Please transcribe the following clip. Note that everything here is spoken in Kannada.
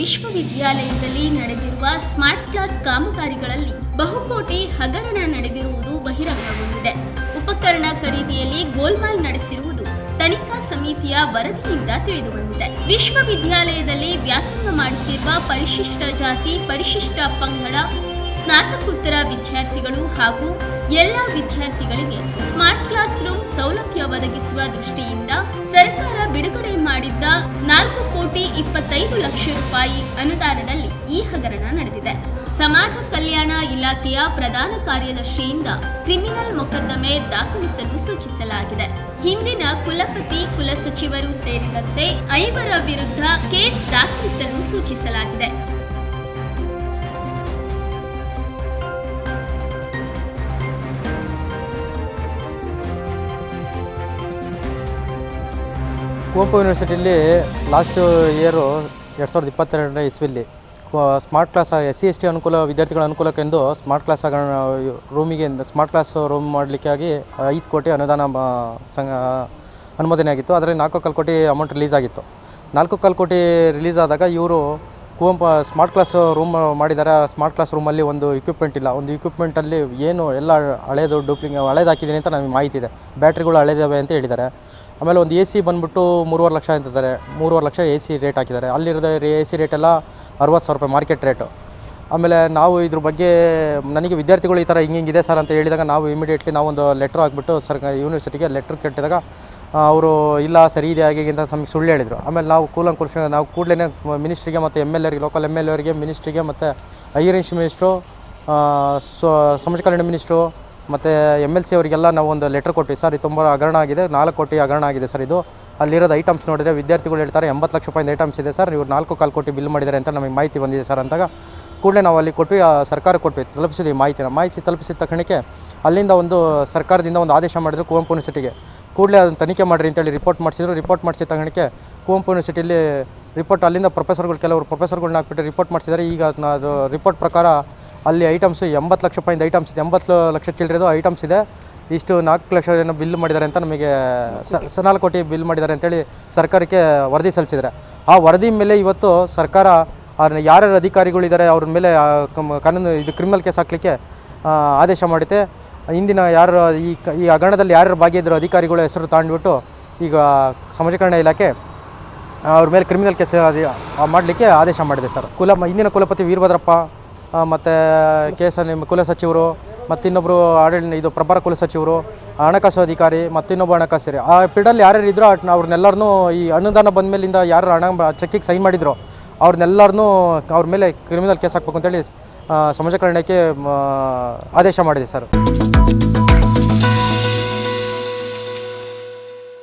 ವಿಶ್ವವಿದ್ಯಾಲಯದಲ್ಲಿ ನಡೆದಿರುವ ಸ್ಮಾರ್ಟ್ ಕ್ಲಾಸ್ ಕಾಮಗಾರಿಗಳಲ್ಲಿ ಬಹುಕೋಟಿ ಹಗರಣ ನಡೆದಿರುವುದು ಬಹಿರಂಗಗೊಂಡಿದೆ. ಉಪಕರಣ ಖರೀದಿಯಲ್ಲಿ ಗೋಲ್ಮಾಲ್ ನಡೆಸಿರುವುದು ತನಿಖಾ ಸಮಿತಿಯ ವರದಿಯಿಂದ ತಿಳಿದುಬಂದಿದೆ. ವಿಶ್ವವಿದ್ಯಾಲಯದಲ್ಲಿ ವ್ಯಾಸಂಗ ಮಾಡುತ್ತಿರುವ ಪರಿಶಿಷ್ಟ ಜಾತಿ, ಪರಿಶಿಷ್ಟ ಪಂಗಡ, ಸ್ನಾತಕೋತ್ತರ ವಿದ್ಯಾರ್ಥಿಗಳು ಹಾಗೂ ಎಲ್ಲ ವಿದ್ಯಾರ್ಥಿಗಳಿಗೆ ಸ್ಮಾರ್ಟ್ ಕ್ಲಾಸ್ ರೂಮ್ ಸೌಲಭ್ಯ ಒದಗಿಸುವ ದೃಷ್ಟಿಯಿಂದ ಸರ್ಕಾರ ಬಿಡುಗಡೆ ಮಾಡಿದ್ದ 4,25,00,000 ರೂಪಾಯಿ ಅನುದಾನದಲ್ಲಿ ಈ ಹಗರಣ ನಡೆದಿದೆ. ಸಮಾಜ ಕಲ್ಯಾಣ ಇಲಾಖೆಯ ಪ್ರಧಾನ ಕಾರ್ಯದರ್ಶಿಯಿಂದ ಕ್ರಿಮಿನಲ್ ಮೊಕದ್ದಮೆ ದಾಖಲಿಸಲು ಸೂಚಿಸಲಾಗಿದೆ. ಹಿಂದಿನ ಕುಲಪತಿ, ಕುಲಸಚಿವರು ಸೇರಿದಂತೆ 5 ವಿರುದ್ಧ ಕೇಸ್ ದಾಖಲಿಸಲು ಸೂಚಿಸಲಾಗಿದೆ. ಕುವೆಂಪು ಯೂನಿವರ್ಸಿಟಿಯಲ್ಲಿ ಲಾಸ್ಟ್ ಇಯರು 2022 ಇಸ್ವಿಯಲ್ಲಿ ಸ್ಮಾರ್ಟ್ ಕ್ಲಾಸ್ SC/ST ಅನುಕೂಲ ವಿದ್ಯಾರ್ಥಿಗಳ ಅನುಕೂಲಕ್ಕೆಂದು smart class smart class room ಮಾಡಲಿಕ್ಕಾಗಿ 5 ಕೋಟಿ ಅನುದಾನ ಅನುಮೋದನೆ ಆಗಿತ್ತು. ಅದರಲ್ಲಿ 4.25 ಕೋಟಿ ಅಮೌಂಟ್ ರಿಲೀಸ್ ಆಗಿತ್ತು. 4.25 ಕೋಟಿ ರಿಲೀಸ್ ಆದಾಗ ಇವರು ಕುವೆಂಪು ಸ್ಮಾರ್ಟ್ ಕ್ಲಾಸ್ ರೂಮ್ ಮಾಡಿದ್ದಾರೆ. ಸ್ಮಾರ್ಟ್ ಕ್ಲಾಸ್ ರೂಮಲ್ಲಿ ಒಂದು ಇಕ್ವಿಪ್ಮೆಂಟ್ ಇಲ್ಲ. ಒಂದು ಇಕ್ವಿಪ್ಮೆಂಟಲ್ಲಿ ಏನು ಎಲ್ಲ ಹಳೇದು ಹಳೇದು ಹಾಕಿದ್ದೀನಿ ಅಂತ ನಮಗೆ ಮಾಹಿತಿ ಇದೆ. ಬ್ಯಾಟ್ರಿಗಳು ಹಳೇದವೆ ಅಂತ ಹೇಳಿದ್ದಾರೆ. ಆಮೇಲೆ ಒಂದು AC ಬಂದುಬಿಟ್ಟು 3.5 ಲಕ್ಷ ಅಂತಿದ್ದಾರೆ. 3.5 ಲಕ್ಷ AC ರೇಟ್ ಹಾಕಿದ್ದಾರೆ. ಅಲ್ಲಿರೋದು AC ರೇಟೆಲ್ಲ 60,000 ರೂಪಾಯಿ ಮಾರ್ಕೆಟ್ ರೇಟು. ಆಮೇಲೆ ನಾವು ಇದ್ರ ಬಗ್ಗೆ ನನಗೆ ವಿದ್ಯಾರ್ಥಿಗಳು ಈ ಥರ ಹಿಂಗಿದೆ ಸರ್ ಅಂತ ಹೇಳಿದಾಗ ನಾವು ಇಮಿಡಿಯೇಟ್ಲಿ ನಾವೊಂದು ಲೆಟ್ರ್ ಹಾಕ್ಬಿಟ್ಟು ಯೂನಿವರ್ಸಿಟಿಗೆ ಲೆಟ್ರ್ ಕೆಟ್ಟಿದಾಗ ಅವರು ಇಲ್ಲ ಸರಿ ಇದೆ ಹಾಗೆ ಅಂತ ನಮಗೆ ಸುಳ್ಳು ಹೇಳಿದರು. ಆಮೇಲೆ ನಾವು ನಾವು ಕೂಡಲೇ ಮಿನಿಸ್ಟ್ರಿಗೆ ಮತ್ತು MLA ಲೋಕಲ್ MLA ಮಿನಿಸ್ಟ್ರಿಗೆ ಮತ್ತು ಹೈಯರ್ ಎಜುಕೇಷನ್ ಮಿನಿಸ್ಟ್ರು, ಸಮಾಜ ಕಲ್ಯಾಣ ಮಿನಿಸ್ಟ್ರು ಮತ್ತು MLC ಅವರಿಗೆಲ್ಲ ನಾವು ಒಂದು ಲೆಟ್ರ್ ಕೊಟ್ವಿ. ಸರ್ ಇದು ತುಂಬ ಹಗರಣ ಆಗಿದೆ, 4 ಕೋಟಿ ಹಗರಣ ಆಗಿದೆ ಸರ್. ಇದು ಅಲ್ಲಿರೋದು ಐಟಮ್ಸ್ ನೋಡಿದರೆ ವಿದ್ಯಾರ್ಥಿಗಳು ಹೇಳ್ತಾರೆ 80 ಲಕ್ಷ ರೂಪಾಯಿ ಐಟಮ್ಸ್ ಇದೆ ಸರ್, ಇವ್ರು 4.25 ಕೋಟಿ ಬಿಲ್ ಮಾಡಿದ್ದಾರೆ ಅಂತ ನಮಗೆ ಮಾಹಿತಿ ಬಂದಿದೆ ಸರ್ ಅಂತಾಗ ಕೂಡಲೇ ನಾವು ಅಲ್ಲಿ ಕೊಟ್ವಿ. ಸರ್ಕಾರ ಕೊಟ್ವಿ, ತಲುಪಿಸಿದ್ವಿ ಮಾಹಿತಿ ತಲುಪಿಸಿದ ತಕ್ಷಣಕ್ಕೆ ಅಲ್ಲಿಂದ ಒಂದು ಸರ್ಕಾರದಿಂದ ಒಂದು ಆದೇಶ ಮಾಡಿದ್ರು ಕುವೆಂಪು ಯೂನಿವರ್ಸಿಟಿಗೆ. ಕೂಡಲೇ ಅದನ್ನು ತನಿಖೆ ಮಾಡಿರಿ ಅಂತೇಳಿ ರಿಪೋರ್ಟ್ ಮಾಡಿಸಿದ್ರು. ರಿಪೋರ್ಟ್ ಮಾಡಿಸಿದ ತಕ್ಷಣಕ್ಕೆ ಕುವೆಂಪು ಯೂನಿವರ್ಸಿಟಿಯಲ್ಲಿ ರಿಪೋರ್ಟ್ ಅಲ್ಲಿಂದ ಕೆಲವರು ಪ್ರೊಫೆಸರ್ಗಳನ್ನ ಹಾಕ್ಬಿಟ್ಟು ರಿಪೋರ್ಟ್ ಮಾಡಿಸಿದ್ದಾರೆ. ಈಗ ಅದು ರಿಪೋರ್ಟ್ ಪ್ರಕಾರ ಅಲ್ಲಿ ಐಟಮ್ಸು 80 ಲಕ್ಷ ರೂಪಾಯಿಂದ ಐಟಮ್ಸ್ ಇದೆ, 80 ಲಕ್ಷ ಚಿಲ್ಲರೆದು ಐಟಮ್ಸ್ ಇದೆ. ಇಷ್ಟು 4 ಲಕ್ಷ ಏನೋ ಬಿಲ್ ಮಾಡಿದ್ದಾರೆ ಅಂತ ನಮಗೆ 4 ಕೋಟಿ ಬಿಲ್ ಮಾಡಿದ್ದಾರೆ ಅಂತೇಳಿ ಸರ್ಕಾರಕ್ಕೆ ವರದಿ ಸಲ್ಲಿಸಿದ್ದಾರೆ. ಆ ವರದಿ ಮೇಲೆ ಇವತ್ತು ಸರ್ಕಾರ ಯಾರ್ಯಾರು ಅಧಿಕಾರಿಗಳಿದ್ದಾರೆ ಅವ್ರ ಮೇಲೆ ಕಾನೂನು ಕ್ರಿಮಿನಲ್ ಕೇಸ್ ಹಾಕಲಿಕ್ಕೆ ಆದೇಶ ಮಾಡುತ್ತೆ. ಇಂದಿನ ಯಾರು ಈ ಹಗರಣದಲ್ಲಿ ಯಾರ್ಯಾರು ಭಾಗಿಯಾದ್ರು ಅಧಿಕಾರಿಗಳ ಹೆಸರು ತಗೊಂಡ್ಬಿಟ್ಟು ಈಗ ಸಮಾಜ ಕಲ್ಯಾಣ ಇಲಾಖೆ ಅವ್ರ ಮೇಲೆ ಕ್ರಿಮಿನಲ್ ಕೇಸ್ ಮಾಡಲಿಕ್ಕೆ ಆದೇಶ ಮಾಡಿದೆ ಸರ್. ಇಂದಿನ ಕುಲಪತಿ ವೀರಭದ್ರಪ್ಪ ಮತ್ತು ನಿಮ್ಮ ಕುಲಸಚಿವರು ಮತ್ತು ಇನ್ನೊಬ್ಬರು ಪ್ರಭಾರ ಕುಲಸಚಿವರು, ಹಣಕಾಸು ಅಧಿಕಾರಿ ಮತ್ತು ಇನ್ನೊಬ್ಬ ಹಣಕಾಸು ಆ ಪೀರಿಯಡಲ್ಲಿ ಯಾರ್ಯಾರು ಇದ್ರೋ ಅವ್ರನ್ನೆಲ್ಲರನ್ನೂ ಈ ಅನುದಾನ ಬಂದ ಮೇಲಿಂದ ಯಾರು ಚೆಕ್ಕಿಗೆ ಸೈನ್ ಮಾಡಿದ್ರು ಅವ್ರನ್ನೆಲ್ಲರನ್ನೂ ಅವ್ರ ಮೇಲೆ ಕ್ರಿಮಿನಲ್ ಕೇಸ್ ಹಾಕಬೇಕು ಅಂತೇಳಿ ಸಮಾಜ ಕಲ್ಯಾಣಕ್ಕೆ ಆದೇಶ ಮಾಡಿದೆ ಸರ್.